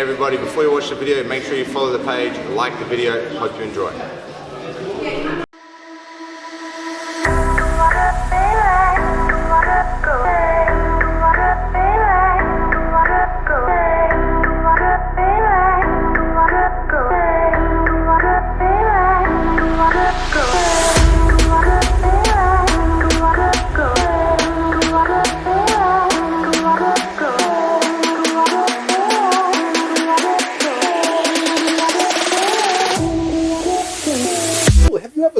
everybody, before you watch the video, make sure you follow the page, like the video, hope you enjoy.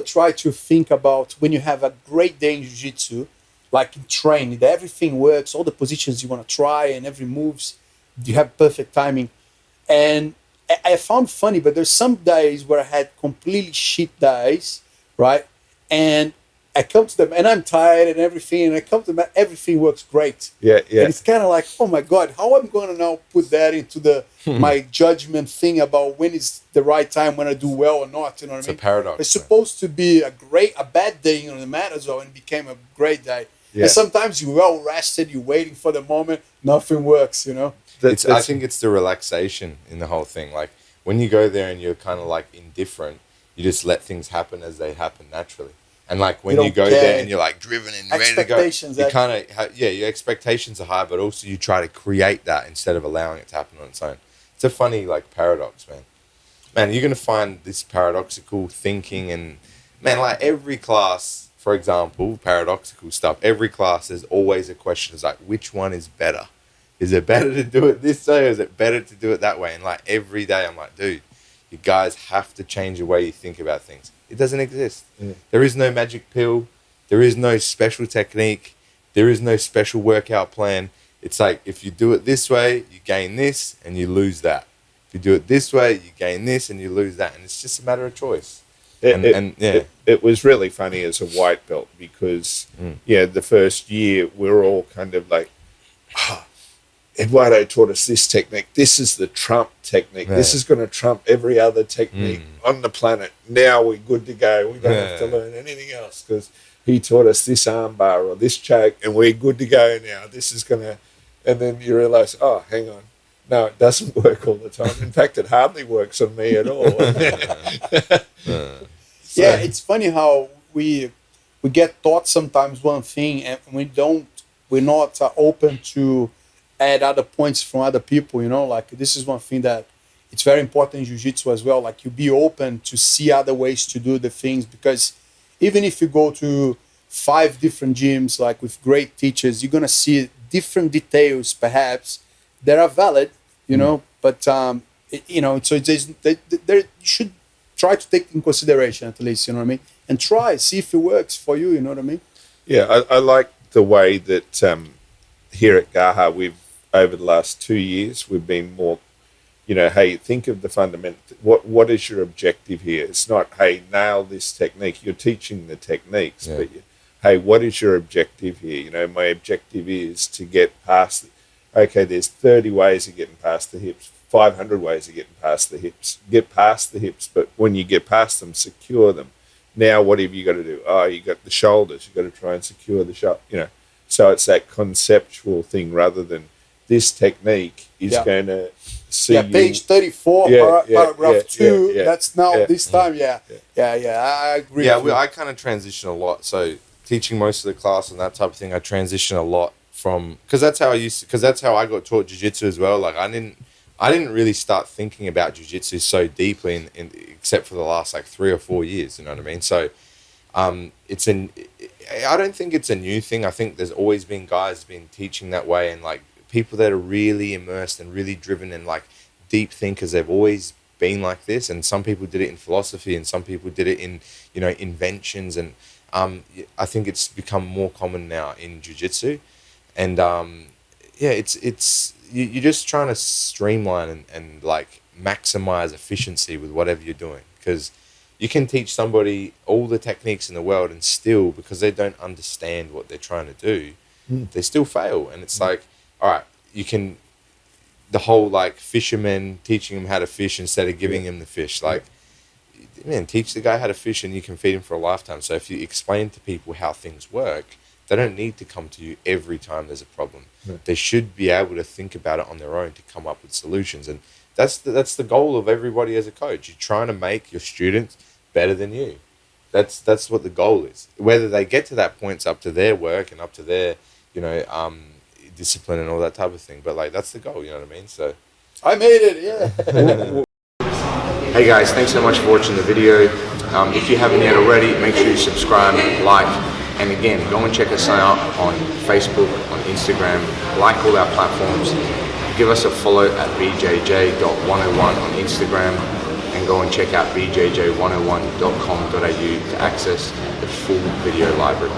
Try to think about when you have a great day in jiu-jitsu, like in training, that everything works, all the positions you want to try and every moves, you have perfect timing. And I found funny, but there's some days where I had completely shit days, right? And I come to them and I'm tired and everything, and I come to them, everything works great. Yeah. And it's kind of like, oh my God, how am I going to now put that into the my judgment thing about when is the right time, when I do well or not, you know what I mean? It's a paradox. It's supposed to be a bad day on the mat as well, and it became a great day. Yeah. And sometimes you're well rested, you're waiting for the moment, nothing works, you know? I think it's the relaxation in the whole thing. Like when you go there and you're kind of like indifferent, you just let things happen as they happen naturally. And like when you go there and you're like driven and ready to go, you kind of, your expectations are high, but also you try to create that instead of allowing it to happen on its own. It's a funny like paradox, man. Man, you're going to find this paradoxical thinking and, man, like every class, for example, paradoxical stuff, every class there's always a question. It's like, which one is better? Is it better to do it this way or is it better to do it that way? And like every day I'm like, dude, you guys have to change the way you think about things. It doesn't exist. Yeah. There is no magic pill. There is no special technique. There is no special workout plan. It's like if you do it this way, you gain this and you lose that. If you do it this way, you gain this and you lose that. And it's just a matter of choice. It was really funny as a white belt because, the first year we were all kind of like, Eduardo taught us this technique. This is the trump technique. Yeah. This is going to trump every other technique on the planet. Now we're good to go. We don't have to learn anything else because he taught us this arm bar or this choke and we're good to go now. This is going to... And then you realise, oh, hang on. No, it doesn't work all the time. In fact, it hardly works on me at all. Yeah, it's funny how we get taught sometimes one thing and we're not open to add other points from other people, you know, like this is one thing that it's very important in jiu-jitsu as well. Like you be open to see other ways to do the things, because even if you go to 5 different gyms, like with great teachers, you're going to see different details perhaps that are valid, you know, but, so you should try to take in consideration at least, you know what I mean? And see if it works for you, you know what I mean? Yeah, I like the way that here at Gaha, over the last 2 years, we've been more, hey, think of the fundamental. What is your objective here? It's not, hey, nail this technique. You're teaching the techniques, but hey, what is your objective here? My objective is to get past. Okay, there's 30 ways of getting past the hips, 500 ways of getting past the hips. Get past the hips, but when you get past them, secure them. Now, what have you got to do? Oh, you got the shoulders. You got to try and secure the shoulder. So it's that conceptual thing rather than this technique is going to see you. Page 34, paragraph 2, that's now this time, I agree. Yeah, I kind of transition a lot. So teaching most of the class and that type of thing, I transition a lot from, because that's how I got taught jiu-jitsu as well. Like I didn't really start thinking about jiu-jitsu so deeply except for the last like 3 or 4 years, you know what I mean? So I don't think it's a new thing. I think there's always been guys been teaching that way, and like people that are really immersed and really driven and like deep thinkers, they've always been like this. And some people did it in philosophy and some people did it in, inventions. And I think it's become more common now in jiu-jitsu. And you're just trying to streamline and like maximize efficiency with whatever you're doing, because you can teach somebody all the techniques in the world and still, because they don't understand what they're trying to do, they still fail. And it's like, all right, the whole like fisherman teaching him how to fish instead of giving him the fish. Like, man, teach the guy how to fish and you can feed him for a lifetime. So if you explain to people how things work, they don't need to come to you every time there's a problem. They should be able to think about it on their own to come up with solutions. And that's the goal of everybody as a coach. You're trying to make your students better than you. That's what the goal is. Whether they get to that point's up to their work and up to their, discipline and all that type of thing. But like, that's the goal, you know what I mean? So I made it, yeah. Hey guys, thanks so much for watching the video. If you haven't yet already, make sure you subscribe, like, and again, go and check us out on Facebook, on Instagram, like all our platforms. Give us a follow at bjj.101 on Instagram, and go and check out bjj101.com.au to access the full video library.